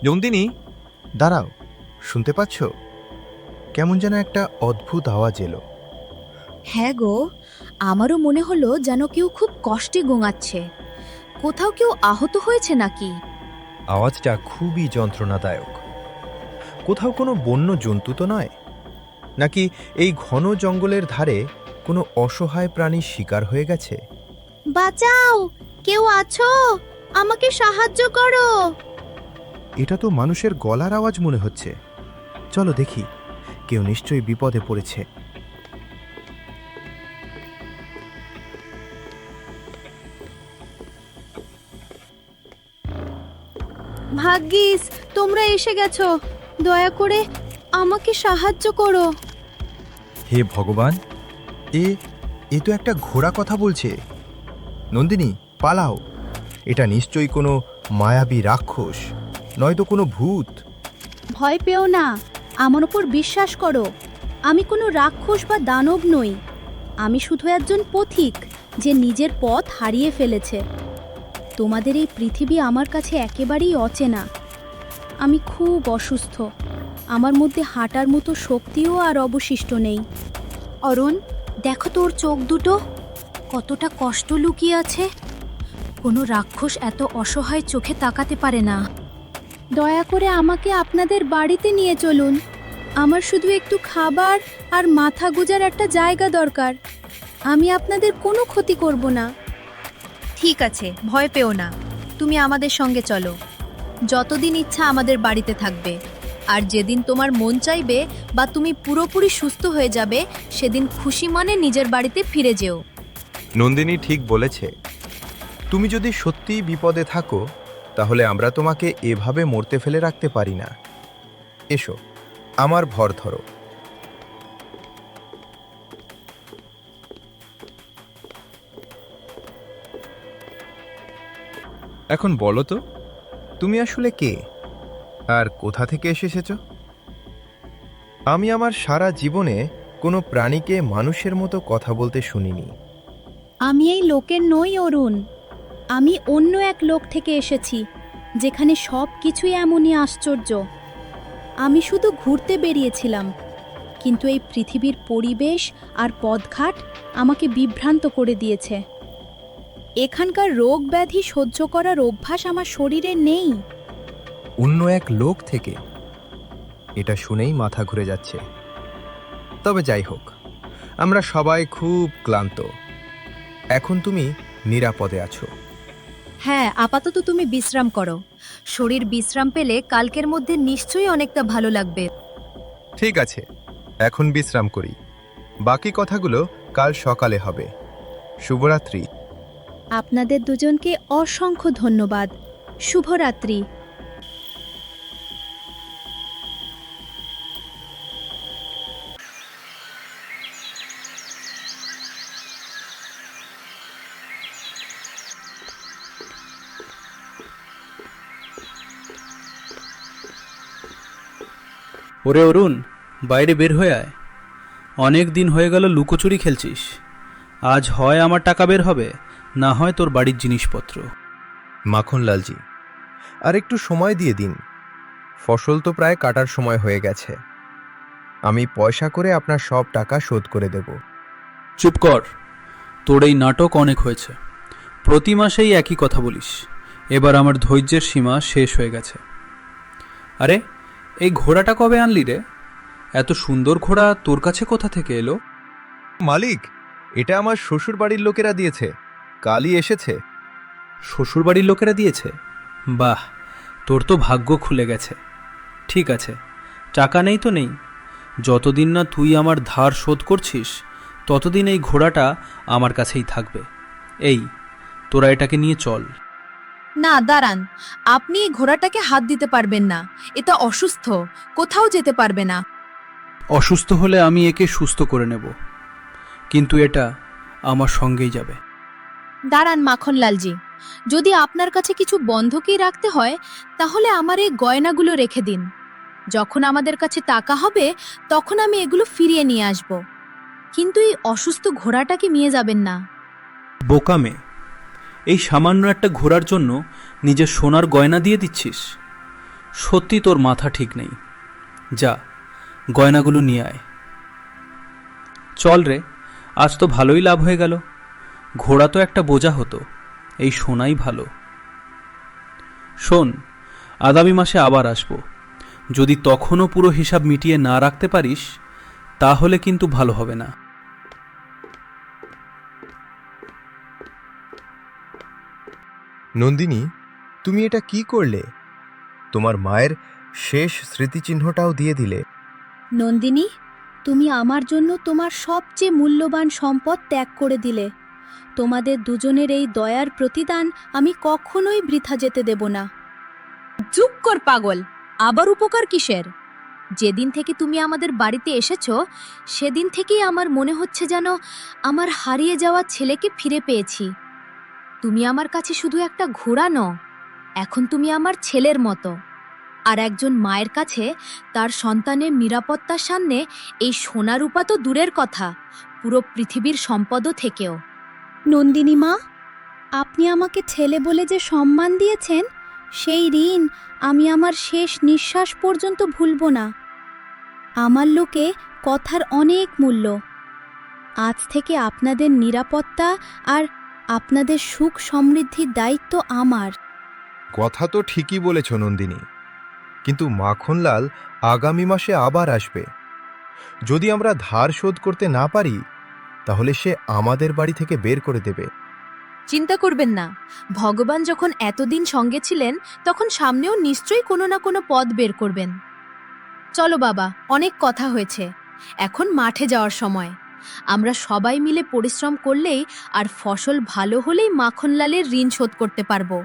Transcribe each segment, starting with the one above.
নন্দিনী, দাঁড়াও, শুনতে পাচ্ছ? কেমন যেন একটা অদ্ভুত আওয়াজ এলো। হ্যাঁ গো, আমারও মনে হলো যেন কেউ খুব কষ্টে গোঙাচ্ছে। কোথাও কেউ আহত হয়েছে নাকি? আওয়াজটা খুবই যন্ত্রণাদায়ক। কোথাও কোনো বন্য জন্তু তো নয়, নাকি এই ঘন জঙ্গলের ধারে কোনো অসহায় প্রাণীর শিকার হয়ে গেছে? বাঁচাও, কেউ আছো? আমাকে সাহায্য করো। এটা তো মানুষের গলার আওয়াজ মনে হচ্ছে। চলো দেখি, কেউ নিশ্চয়ই বিপদে পড়েছে। ভাগ্যিস তোমরা এসে গেছো। দয়া করে আমাকে সাহায্য করো। হে ভগবান, এ এ তো একটা ঘোড়া কথা বলছে। নন্দিনী, পালাও। এটা নিশ্চয়ই কোনো মায়াবী রাক্ষস, নয়তো কোনো ভূত। ভয় পেও না, আমার উপর বিশ্বাস করো। আমি কোনো রাক্ষস বা দানব নই। আমি শুধু একজন পথিক যে নিজের পথ হারিয়ে ফেলেছে। তোমাদের এই পৃথিবী আমার কাছে একেবারেই অচেনা। আমি খুব অসুস্থ। আমার মধ্যে হাঁটার মতো শক্তিও আর অবশিষ্ট নেই। অরুণ, দেখো তোর চোখ দুটো, কতটা কষ্ট লুকিয়ে আছে। কোনো রাক্ষস এত অসহায় চোখে তাকাতে পারে না। দয়া করে আমাকে আপনাদের বাড়িতে নিয়ে চলুন। আমার শুধু একটু খাবার আর মাথা গোজার একটা জায়গা দরকার। আমি আপনাদের কোনো ক্ষতি করব না। ঠিক আছে, ভয় পেও না। তুমি আমাদের সঙ্গে চলো। যতদিন ইচ্ছা আমাদের বাড়িতে থাকবে। আর যেদিন তোমার মন চাইবে বা তুমি পুরোপুরি সুস্থ হয়ে যাবে, সেদিন খুশি মনে নিজের বাড়িতে ফিরে যেও। নন্দিনী ঠিক বলেছে। তুমি যদি সত্যিই বিপদে থাকো, তাহলে আমরা তোমাকে এভাবে মরতে ফেলে রাখতে পারি না। এসো, আমার ভর ধরো। এখন বলো তো, তুমি আসলে কে আর কোথা থেকে এসেছ? আমি আমার সারা জীবনে কোনো প্রাণীকে মানুষের মতো কথা বলতে শুনিনি। আমি এই লোকের নই অরুণ। আমি অন্য এক লোক থেকে এসেছি, যেখানে সব কিছুই এমনই আশ্চর্য। আমি শুধু ঘুরতে বেরিয়েছিলাম, কিন্তু এই পৃথিবীর পরিবেশ আর পথঘাট আমাকে বিভ্রান্ত করে দিয়েছে। এখানকার রোগ ব্যাধি সহ্য করার অভ্যাস আমার শরীরে নেই। অন্য এক লোক থেকে? এটা শুনেই মাথা ঘুরে যাচ্ছে। তবে যাই হোক, আমরা সবাই খুব ক্লান্ত। এখন তুমি নিরাপদে আছো। হ্যাঁ, আপাতত তুমি বিশ্রাম করো। শরীর বিশ্রাম পেলে কালকের মধ্যে নিশ্চয়ই অনেকটা ভালো লাগবে। ঠিক আছে, এখন বিশ্রাম করি। বাকি কথাগুলো কাল সকালে হবে। শুভরাত্রি। আপনাদের দুজনকে অসংখ্য ধন্যবাদ। শুভরাত্রি। ওরে অরুণ, বাইরে বের হয়ে আয়। অনেক দিন হয়ে গেল লুকোচুরি খেলছিস। আজ হয় আমার টাকা বের হবে, না হয় তোর বাড়ির জিনিসপত্র। মাখনলালজি, আর একটু সময় দিয়ে দিন। ফসল তো প্রায় কাটার সময় হয়ে গেছে। আমি পয়সা করে আপনার সব টাকা শোধ করে দেব। চুপ কর, তোর এই নাটক অনেক হয়েছে। প্রতি মাসেই একই কথা বলিস। এবার আমার ধৈর্যের সীমা শেষ হয়ে গেছে। আরে, এই ঘোড়াটা কবে আনলি রে? এত সুন্দর ঘোড়া তোর কাছে কোথা থেকে এলো? মালিক, এটা আমার শ্বশুর বাড়ির লোকেরা দিয়েছে, কালই এসেছে। শ্বশুরবাড়ির লোকেরা দিয়েছে? বাহ, তোর তো ভাগ্য খুলে গেছে। ঠিক আছে, টাকা নেই তো নেই। যতদিন না তুই আমার ধার শোধ করছিস, ততদিন এই ঘোড়াটা আমার কাছেই থাকবে। এই, তোরা এটাকে নিয়ে চল। না, দাঁড়ান। আপনি এই ঘোড়াটাকে হাত দিতে পারবেন না। এটা অসুস্থ, কোথাও যেতে পারবে না। অসুস্থ হলে আমি একে সুস্থ করে নেব, কিন্তু এটা আমার সঙ্গেই যাবে। দাঁড়ান মাখনলালজি, যদি আপনার কাছে কিছু বন্ধকই রাখতে হয়, তাহলে আমার এই গয়নাগুলো রেখে দিন। যখন আমাদের কাছে টাকা হবে, তখন আমি এগুলো ফিরিয়ে নিয়ে আসব। কিন্তু এই অসুস্থ ঘোড়াটাকে নিয়ে যাবেন না। বোকা মেয়ে, এই সামান্য একটা ঘোড়ার জন্য নিজের সোনার গয়না দিয়ে দিচ্ছিস? সত্যি তোর মাথা ঠিক নেই। যা, গয়নাগুলো নিয়ে আয়। চল রে, আজ তো ভালোই লাভ হয়ে গেল। ঘোড়া তো একটা বোঝা হতো, এই সোনাই ভালো। শোন, আগামী মাসে আবার আসবো। যদি তখনও পুরো হিসাব মিটিয়ে না রাখতে পারিস তাহলে কিন্তু ভালো হবে না। নন্দিনী, তুমি এটা কি করলে? তোমার মায়ের শেষ স্মৃতিচিহ্নটাও দিয়ে দিলে। নন্দিনী, তুমি আমার জন্য তোমার সবচেয়ে মূল্যবান সম্পদ ত্যাগ করে দিলে। তোমাদের দুজনের এই দয়ার প্রতিদান আমি কখনোই বৃথা যেতে দেব না। চুপ কর পাগল, আবার উপকার কিসের? যেদিন থেকে তুমি আমাদের বাড়িতে এসেছো সেদিন থেকেই আমার মনে হচ্ছে যেন আমার হারিয়ে যাওয়া ছেলেকে ফিরে পেয়েছি। তুমি আমার কাছে শুধু একটা ঘোড়া নও, এখন তুমি আমার ছেলের মতো। আর একজন মায়ের কাছে তার সন্তানের নিরাপত্তার সামনে এই সোনা রূপা তো দূরের কথা, পুরো পৃথিবীর সম্পদও থেকেও। নন্দিনী মা, আপনি আমাকে ছেলে বলে যে সম্মান দিয়েছেন, সেই ঋণ আমি আমার শেষ নিঃশ্বাস পর্যন্ত ভুলব না। আমার লোকে কথার অনেক মূল্য। আজ থেকে আপনাদের নিরাপত্তা আর আপনাদের সুখ সমৃদ্ধির দায়িত্ব আমার। কথা তো ঠিকই বলেছ নন্দিনী, কিন্তু মাখনলাল আগামী মাসে আবার আসবে। যদি আমরা ধার শোধ করতে না পারি তাহলে সে আমাদের বাড়ি থেকে বের করে দেবে। চিন্তা করবেন না, ভগবান যখন এতদিন সঙ্গে ছিলেন তখন সামনেও নিশ্চয়ই কোনো না কোনো পথ বের করবেন। চলো বাবা, অনেক কথা হয়েছে, এখন মাঠে যাওয়ার সময়। আমরা সবাই মিলে পরিশ্রম করলেই আর ফসল ভালো হলেই মাখনলালের ঋণ শোধ করতে পারবো।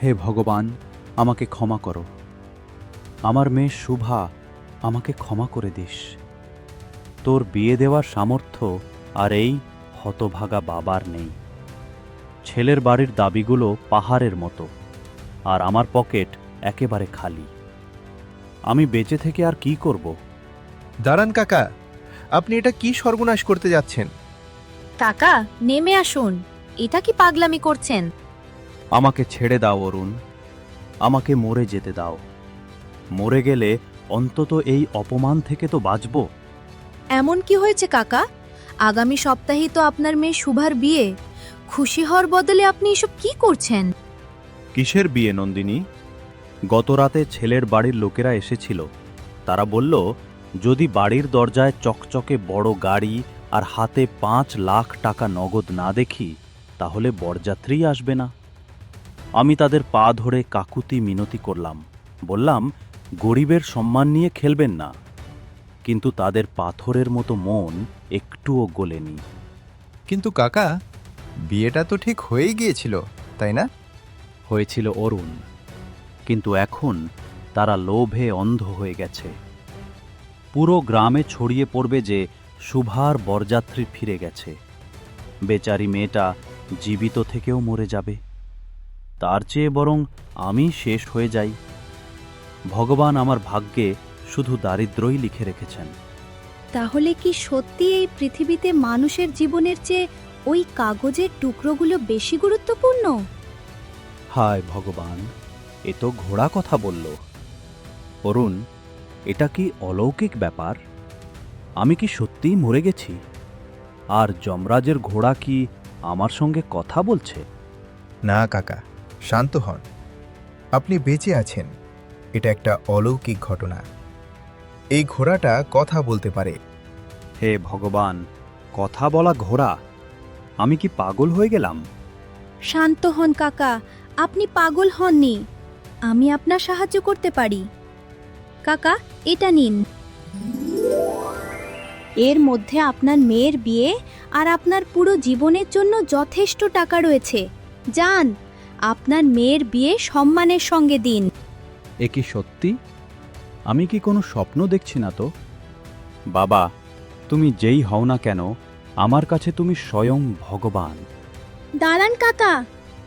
হে ভগবান, আমাকে ক্ষমা করো। আমার মেয়ে শুভা, আমাকে ক্ষমা করে দিস। তোর বিয়ে দেওয়ার সামর্থ্য আর এই হতভাগা বাবার নেই। ছেলের বাড়ির দাবিগুলো পাহাড়ের মতো, আর আমার পকেট একেবারে খালি। আমি বেঁচে থেকে আর কি করব? দাঁড়ান কাকা, আপনি এটা কি সর্বনাশ করতে যাচ্ছেন? কাকা, নেমে আসুন, এটা কি পাগলামি করছেন? আমাকে ছেড়ে দাও অরুণ, আমাকে মরে যেতে দাও। মরে গেলে অন্তত এই অপমান থেকে তো বাঁচব। এমন কি হয়েছে কাকা? আগামী সপ্তাহেই তো আপনার মেয়ে শুভার বিয়ে। খুশি হওয়ার বদলে আপনি এসব কি করছেন? কিসের বিয়ে নন্দিনী? গত রাতে ছেলের বাড়ির লোকেরা এসেছিল। তারা বলল, যদি বাড়ির দরজায় চকচকে বড় গাড়ি আর হাতে 5 লাখ টাকা নগদ না দেখি তাহলে বরযাত্রী আসবে না। আমি তাদের পা ধরে কাকুতি মিনতি করলাম, বললাম গরিবের সম্মান নিয়ে খেলবেন না। কিন্তু তাদের পাথরের মতো মন একটুও গলেনি। কিন্তু কাকা, বিয়েটা তো ঠিক হয়েই গিয়েছিল, তাই না? হয়েছিল অরুণ, কিন্তু এখন তারা লোভে অন্ধ হয়ে গেছে। পুরো গ্রামে ছড়িয়ে পড়বে যে শুভার বরযাত্রী ফিরে গেছে। বেচারি মেয়েটা জীবিত থেকেও মরে যাবে। তার চেয়ে বরং আমি শেষ হয়ে যাই। ভগবান আমার ভাগ্যে শুধু দারিদ্র্যই লিখে রেখেছেন। তাহলে কি সত্যি এই পৃথিবীতে মানুষের জীবনের চেয়ে ওই কাগজের টুকরোগুলো বেশি গুরুত্বপূর্ণ? হায় ভগবান, এ তো ঘোড়া কথা বলল। অরুণ, এটা কি অলৌকিক ব্যাপার? আমি কি সত্যিই মরে গেছি? আর যমরাজের ঘোড়া কি আমার সঙ্গে কথা বলছে? না কাকা, শান্ত হন। আপনি বেঁচে আছেন, এটা একটা অলৌকিক ঘটনা। এই ঘোড়াটা কথা বলতে পারে। হে ভগবান, কথা বলা ঘোড়া! আমি কি পাগল হয়ে গেলাম? শান্ত হন কাকা, আপনি পাগল হননি। আমি আপনার সাহায্য করতে পারি। কাকা, এটা নিন। এর মধ্যে আপনার মেয়ের বিয়ে আর আপনার পুরো জীবনের জন্য যথেষ্ট টাকা রয়েছে। যান, আপনার মেয়ের বিয়ে সম্মানের সঙ্গে দিন। এ কি সত্যি? আমি কি কোনো স্বপ্ন দেখছি না তো? বাবা, তুমি যেই হও না কেন, আমার কাছে তুমি স্বয়ং ভগবান। দাঁড়ান কাকা,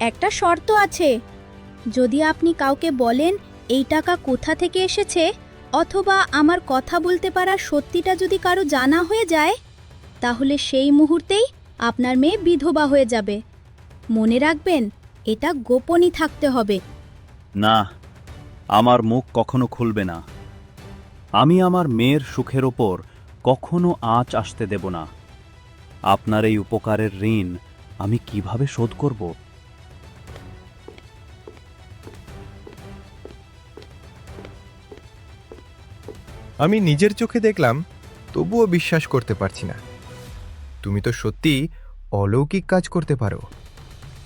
একটা শর্ত আছে। যদি আপনি কাউকে বলেন এই টাকা কোথা থেকে এসেছে, অথবা আমার কথা বলতে পারা সত্যিটা যদি কারো জানা হয়ে যায়, তাহলে সেই মুহূর্তেই আপনার মেয়ে বিধবা হয়ে যাবে। মনে রাখবেন, এটা গোপনই থাকতে হবে। না, আমার মুখ কখনো খুলবে না। আমি আমার মেয়ের সুখের ওপর কখনো আঁচ আসতে দেব না। আপনার এই উপকারের ঋণ আমি কিভাবে শোধ করব? আমি নিজের চোখে দেখলাম, তবুও বিশ্বাস করতে পারছি না। তুমি তো সত্যি অলৌকিক কাজ করতে পারো।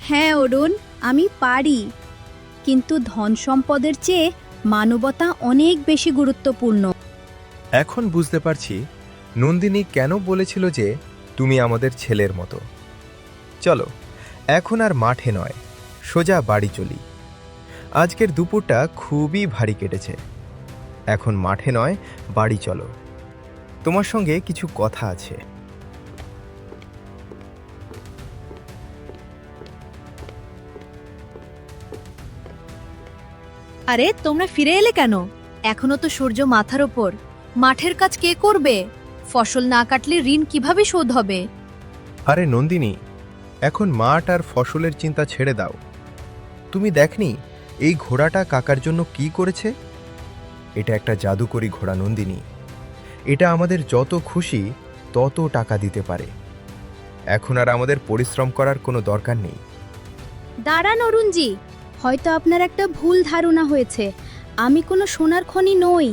হ্যাঁ অরুণ, আমি পারি। কিন্তু ধন সম্পদের চেয়ে মানবতা অনেক বেশি গুরুত্বপূর্ণ। এখন বুঝতে পারছি নন্দিনী কেন বলেছিল যে তুমি আমাদের ছেলের মতো। চলো, এখন আর মাঠে নয়, সোজা বাড়ি চলি। আজকের দুপুরটা খুবই ভারী কেটেছে। এখন মাঠে নয়, বাড়ি চলো। তোমার সঙ্গে কিছু কথা আছে। আরে তোমরা ফিরে এলে কেন? এখনো তো সূর্য মাথার ওপর। মাঠের কাজ কে করবে? ফসল না কাটলে ঋণ কিভাবে শোধ হবে? আরে নন্দিনী, এখন মাঠ আর ফসলের চিন্তা ছেড়ে দাও। তুমি দেখনি এই ঘোড়াটা কাকার জন্য কি করেছে? এটা একটা জাদুকরি ঘোড়া নন্দিনী। এটা আমাদের যত খুশি তত টাকা দিতে পারে। এখন আর আমাদের পরিশ্রম করার কোনো দরকার নেই। দাঁড়ান অরুণজি, হয়তো আপনার একটা ভুল ধারণা হয়েছে। আমি কোনো সোনার খনি নই।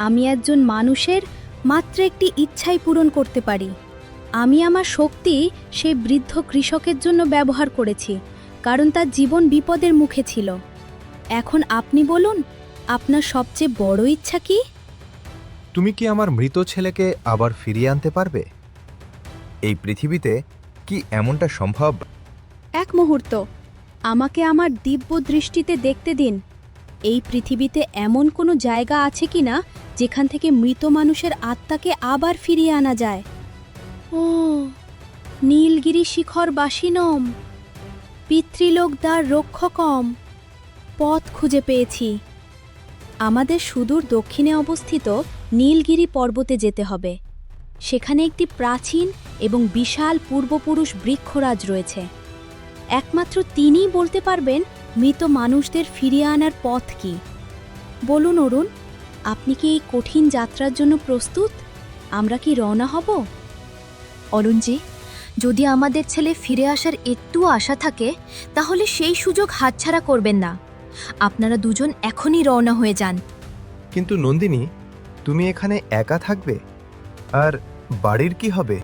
আমি একজন মানুষের মাত্র একটি ইচ্ছাই পূরণ করতে পারি। আমি আমার শক্তি সেই বৃদ্ধ কৃষকের জন্য ব্যবহার করেছি, কারণ তার জীবন বিপদের মুখে ছিল। এখন আপনি বলুন, আপনার সবচেয়ে বড় ইচ্ছা কি? তুমি কি আমার মৃত ছেলেকে আবার ফিরিয়ে আনতে পারবে? এই পৃথিবীতে কি এমনটা সম্ভব? এক মুহূর্ত, আমাকে আমার দিব্য দৃষ্টিতে দেখতে দিন। এই পৃথিবীতে এমন কোনো জায়গা আছে কিনা যেখান থেকে মৃত মানুষের আত্মাকে আবার ফিরিয়ে আনা যায়? ও, নীলগিরি শিখর বাসিনম, পিতৃলোক দ্বার রক্ষকম, পথ খুঁজে পেয়েছি। আমাদের সুদূর দক্ষিণে অবস্থিত নীলগিরি পর্বতে যেতে হবে। সেখানে একটি প্রাচীন এবং বিশাল পূর্বপুরুষ বৃক্ষরাজ রয়েছে। একমাত্র তিনিই বলতে পারবেন মৃত মানুষদের ফিরিয়ে আনার পথ কি। বলুন অরুণ, আপনি কি এই কঠিন যাত্রার জন্য প্রস্তুত? আমরা কি রওনা হব? অরুণজি, যদি আমাদের ছেলে ফিরে আসার একটু আশা থাকে, তাহলে সেই সুযোগ হাতছাড়া করবেন না। আপনারা দুজন এখনই রওনা হয়ে যান। কিন্তু নন্দিনী, তুমি এখানে একা থাকবে? আর বাড়ির কি হবে?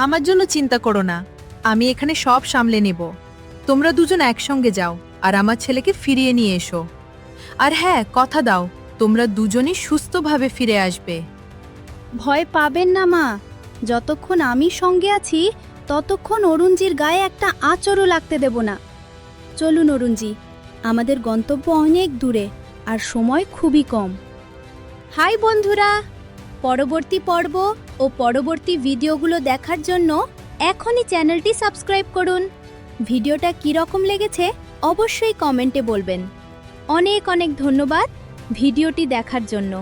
আমার জন্য চিন্তা করো না, আমি এখানে সব সামলে নেব। তোমরা দুজন একসঙ্গে যাও আর আমার ছেলেকে ফিরিয়ে নিয়ে এসো। আর হ্যাঁ, কথা দাও, তোমরা দুজনই সুস্থভাবে ফিরে আসবে। ভয় পাবেন না মা, যতক্ষণ আমি সঙ্গে আছি ততক্ষণ অরুণজির গায়ে একটা আঁচড়ও লাগতে দেব না। চলুন অরুণজি, আমাদের গন্তব্য অনেক দূরে আর সময় খুবই কম। হাই বন্ধুরা, পরবর্তী পর্ব ও পরবর্তী ভিডিওগুলো দেখার জন্য এখনই চ্যানেলটি সাবস্ক্রাইব করুন। ভিডিওটা কীরকম লেগেছে অবশ্যই কমেন্টে বলবেন। অনেক অনেক ধন্যবাদ ভিডিওটি দেখার জন্য।